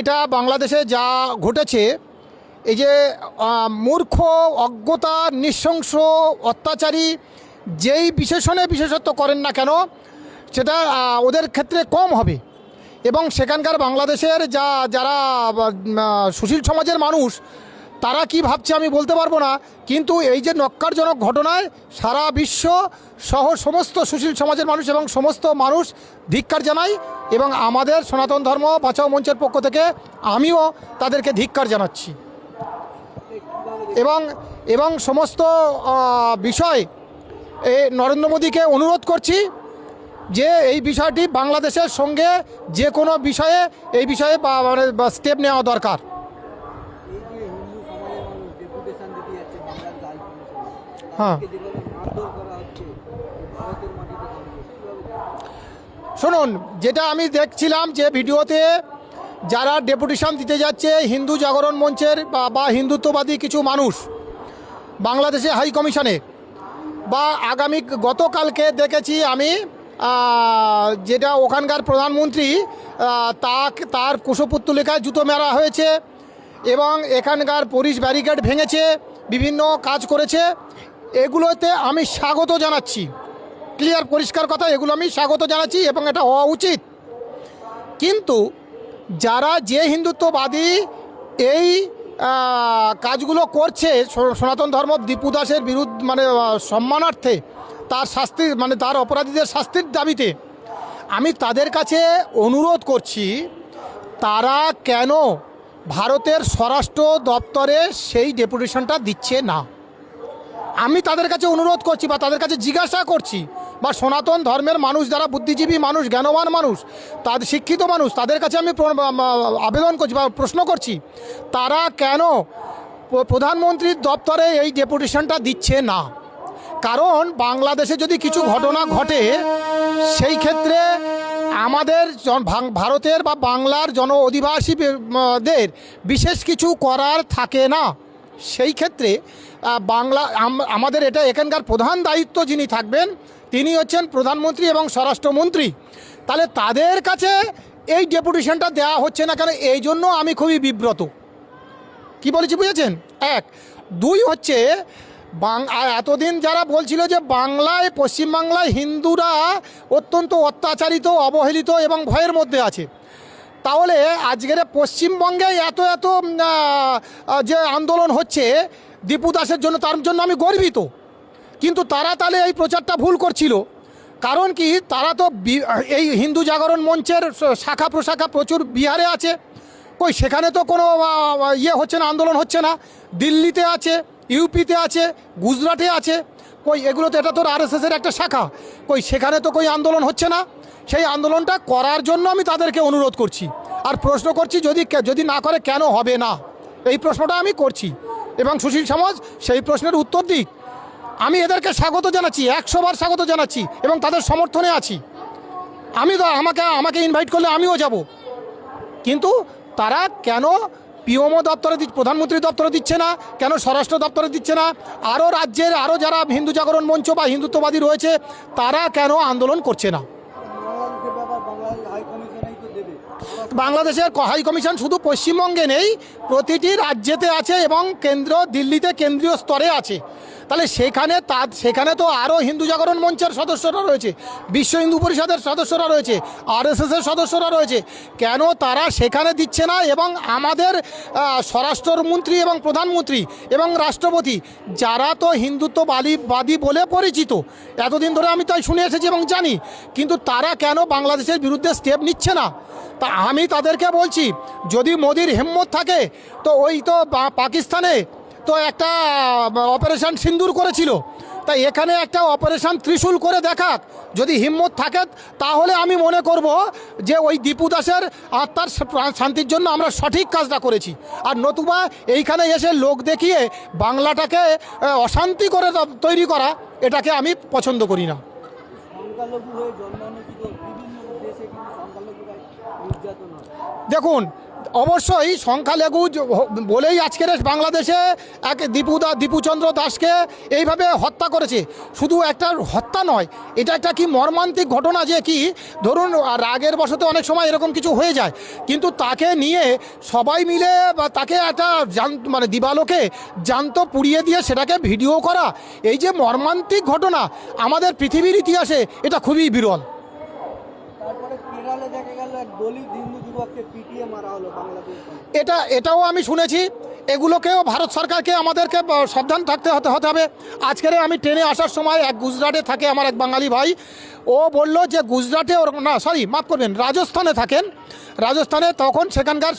এটা বাংলাদেশে যা ঘটেছে, এই যে মূর্খ, অজ্ঞতা, নৃশংস, অত্যাচারী যেই বিশেষত্ব করেন না কেন, সেটা ওদের ক্ষেত্রে কম হবে। এবং সেখানকার বাংলাদেশের যারা সুশীল সমাজের মানুষ, তারা কি ভাবছে আমি বলতে পারবো না, কিন্তু এই যে নক্কারজনক ঘটনায় সারা বিশ্ব সহ সমস্ত সুশীল সমাজের মানুষ এবং সমস্ত মানুষ ধিক্কার জানায়। এবং আমাদের সনাতন ধর্ম বাঁচাও মঞ্চের পক্ষ থেকে আমিও তাদেরকে ধিক্কার জানাচ্ছি। এবং সমস্ত বিষয় নরেন্দ্র মোদীকে অনুরোধ করছি যে এই বিষয়টি বাংলাদেশের সঙ্গে যে কোনো বিষয়ে এই বিষয়ে স্টেপ নেওয়া দরকার। হ্যাঁ, শুনুন, যেটা আমি দেখছিলাম যে ভিডিওতে যারা ডেপুটেশন দিতে যাচ্ছে হিন্দু জাগরণ মঞ্চের বা হিন্দুত্ববাদী কিছু মানুষ বাংলাদেশে হাই কমিশনে, বা গতকালকে দেখেছি আমি যেটা ওখানকার প্রধানমন্ত্রী তার কুশপুত্তলিকায় জুতো মেরা হয়েছে এবং এখানকার পুলিশ ব্যারিকেড ভেঙেছে, বিভিন্ন কাজ করেছে। এগুলোতে আমি স্বাগত জানাচ্ছি, ক্লিয়ার পরিষ্কার কথা, এগুলো আমি স্বাগত জানাচ্ছি এবং এটা হওয়া উচিত। কিন্তু যারা যে হিন্দুত্ববাদী এই কাজগুলো করছে সনাতন ধর্ম দীপু দাসের বিরুদ্ধে সম্মানার্থে, তার শাস্তি তার অপরাধীদের শাস্তির দাবিতে আমি তাদের কাছে অনুরোধ করছি, তারা কেন ভারতের স্বরাষ্ট্র দপ্তরে সেই ডেপুটেশনটা দিচ্ছে না। আমি তাদের কাছে অনুরোধ করছি বা তাদের কাছে জিজ্ঞাসা করছি, বা সনাতন ধর্মের মানুষ, যারা বুদ্ধিজীবী মানুষ, জ্ঞানবান মানুষ, তাদের শিক্ষিত মানুষ, তাদের কাছে আমি আবেদন করছি বা প্রশ্ন করছি, তারা কেন প্রধানমন্ত্রীর দপ্তরে এই ডেপুটেশনটা দিচ্ছে না। কারণ বাংলাদেশে যদি কিছু ঘটনা ঘটে, সেই ক্ষেত্রে আমাদের ভারতের বা বাংলার অধিবাসীদের বিশেষ কিছু করার থাকে না। সেই ক্ষেত্রে আমাদের এখানকার প্রধান দায়িত্ব যিনি থাকবেন তিনি হচ্ছেন প্রধানমন্ত্রী এবং স্বরাষ্ট্রমন্ত্রী। তাহলে তাদের কাছে এই ডেপুটেশনটা দেওয়া হচ্ছে না কেন, এই জন্য আমি খুবই বিব্রত। কি বলেছি বুঝেছেন? এক। দুই হচ্ছে, এতদিন যারা বলছিল যে পশ্চিমবাংলায় হিন্দুরা অত্যন্ত অত্যাচারিত, অবহেলিত এবং ভয়ের মধ্যে আছে, তাহলে আজকের পশ্চিমবঙ্গে এত যে আন্দোলন হচ্ছে দীপু দাসের জন্য, তার জন্য আমি গর্বিত। কিন্তু তারা তাহলে এই প্রচারটা ভুল করছিল। কারণ কি, তারা তো এই হিন্দু জাগরণ মঞ্চের শাখা প্রশাখা প্রচুর বিহারে আছে, কই সেখানে তো কোনো হচ্ছে না, আন্দোলন হচ্ছে না। দিল্লিতে আছে, ইউপিতে আছে, গুজরাটে আছে, কই এগুলো তো, এটা তো আরএসএসের একটা শাখা, কই সেখানে তো কই আন্দোলন হচ্ছে না। সেই আন্দোলনটা করার জন্য আমি তাদেরকে অনুরোধ করছি আর প্রশ্ন করছি, যদি না করে কেন হবে না, এই প্রশ্নটা আমি করছি এবং সুশীল সমাজ সেই প্রশ্নের উত্তর দিক। আমি এদেরকে স্বাগত জানাচ্ছি, 100 বার স্বাগত জানাচ্ছি এবং তাদের সমর্থনে আছি। আমি তো আমাকে ইনভাইট করলে আমিও যাব। কিন্তু তারা কেন পিএমও দপ্তরে প্রধানমন্ত্রী দপ্তরে দিচ্ছে না, কেন স্বরাষ্ট্র দপ্তরে দিচ্ছে না, আরও রাজ্যের আরও যারা হিন্দু জাগরণ মঞ্চ বা হিন্দুত্ববাদী রয়েছে তারা কেন আন্দোলন করছে না? বাংলাদেশের হাই কমিশন শুধু পশ্চিমবঙ্গে নেই, প্রতিটি রাজ্যেতে আছে এবং দিল্লিতে কেন্দ্রীয় স্তরে আছে। তাহলে সেখানে তো আরও হিন্দু জাগরণ মঞ্চের সদস্যরা রয়েছে, বিশ্ব হিন্দু পরিষদের সদস্যরা রয়েছে, আরএসএসের সদস্যরা রয়েছে, কেন তারা সেখানে দিচ্ছে না? এবং আমাদের স্বরাষ্ট্রমন্ত্রী এবং প্রধানমন্ত্রী এবং রাষ্ট্রপতি, যারা তো হিন্দুত্ববাদী বলে পরিচিত, এতদিন ধরে আমি তাই শুনে এসেছি এবং জানি, কিন্তু তারা কেন বাংলাদেশের বিরুদ্ধে স্টেপ নিচ্ছে না? তা আমি তাদেরকে বলছি, যদি মোদির হিম্মত থাকে তো ওই তো পাকিস্তানে তো একটা অপারেশন সিন্দুর করেছিল, তাই এখানে একটা অপারেশন ত্রিশূল করে দেখাক। যদি হিম্মত থাকে তাহলে আমি মনে করব যে ওই দীপু দাসের আত্মার শান্তির জন্য আমরা সঠিক কাজটা করেছি। আর নতুবা এইখানে এসে লোক দেখিয়ে বাংলাটাকে অশান্তি করে তৈরি করা, এটাকে আমি পছন্দ করি না। দেখুন, অবশ্যই সংখ্যালঘু বলেই আজকের বাংলাদেশে এক দীপুচন্দ্র দাসকে এইভাবে হত্যা করেছে। শুধু একটা হত্যা নয়, এটা একটা কি মর্মান্তিক ঘটনা, যে কি ধরুন রাগের বশতে অনেক সময় এরকম কিছু হয়ে যায়, কিন্তু তাকে নিয়ে সবাই মিলে বা তাকে একটা মানে দিবালোকে জ্যান্ত পুড়িয়ে দিয়ে সেটাকে ভিডিও করা, এই যে মর্মান্তিক ঘটনা আমাদের পৃথিবীর ইতিহাসে এটা খুবই বিরল। তারপরে কেরালে দেখা গেল এক দলিত হিন্দু যুবককে পিটিয়ে মারা হলো বাংলাদেশ। এটাও আমি শুনেছি। এগুলোকেও ভারত সরকারকে আমাদেরকে সাবধান থাকতে হতে হবে। আজকের আমি ট্রেনে আসার সময় এক গুজরাটে থাকে আমার এক বাঙালি ভাই, ও বলল যে গুজরাটে মাফ করবেন, রাজস্থানে থাকেন। রাজস্থানে তখন সেখানকার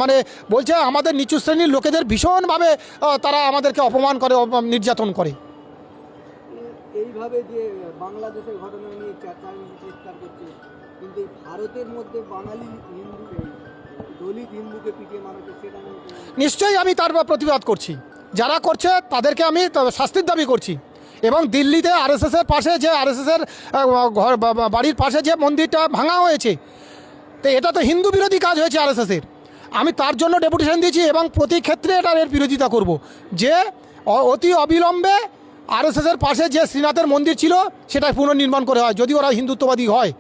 মানে বলছে আমাদের নিচু শ্রেণীর লোকেদের ভীষণভাবে তারা আমাদেরকে অপমান করে, নির্যাতন করে। এইভাবে যে বাংলাদেশের ঘটনা নিয়ে চেষ্টা করছে, কিন্তু ভারতের মধ্যে বাঙালি হিন্দু দলিত হিন্দুকে পিটিয়ে মারা হচ্ছে, সেটা নিশ্চয়ই আমি তার প্রতিবাদ করছি। যারা করছে তাদেরকে আমি শাস্তির দাবি করছি। এবং দিল্লিতে আরএসএসের পাশে যে আরএসএসের বাড়ির পাশে যে মন্দিরটা ভাঙা হয়েছে, তো এটা তো হিন্দু বিরোধী কাজ হয়েছে আরএসএসের। আমি তার জন্য ডেপুটেশন দিয়েছি এবং প্রতি ক্ষেত্রে এর বিরোধিতা করব, যে অতি অবিলম্বে আরএসএসের পাশে যে শ্রীনাথের মন্দির ছিল সেটা পুনর্নির্মাণ করে হয়, যদি ওরা হিন্দুত্ববাদী হয়।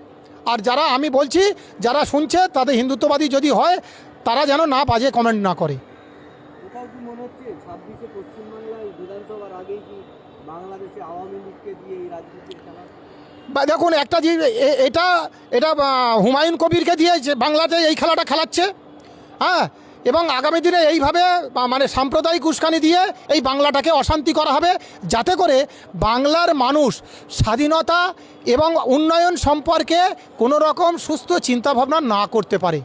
আর যারা, আমি বলছি যারা শুনছে তাদের হিন্দুত্ববাদী যদি হয়, তারা যেন না বাজে কমেন্ট না করে। কোথাও কি মনে হচ্ছে 26শে পশ্চিমবাংলায় বিধানসভার আগেই কি বাংলাদেশে আওয়ামী লীগকে দিয়ে এই রাজনীতির খেলা? বা দেখুন, একটা যে এটা হুমায়ুন কবিরকে দিয়ে বাংলাতে এই খেলাটা খেলাচ্ছে, হ্যাঁ, এবং আগামী দিনে এইভাবে মানে সাম্প্রদায়িক উস্কানি দিয়ে এই বাংলাটাকে অশান্তি করা হবে, যাতে করে বাংলার মানুষ স্বাধীনতা এবং উন্নয়ন সম্পর্কে কোনো রকম সুস্থ চিন্তাভাবনা না করতে পারে।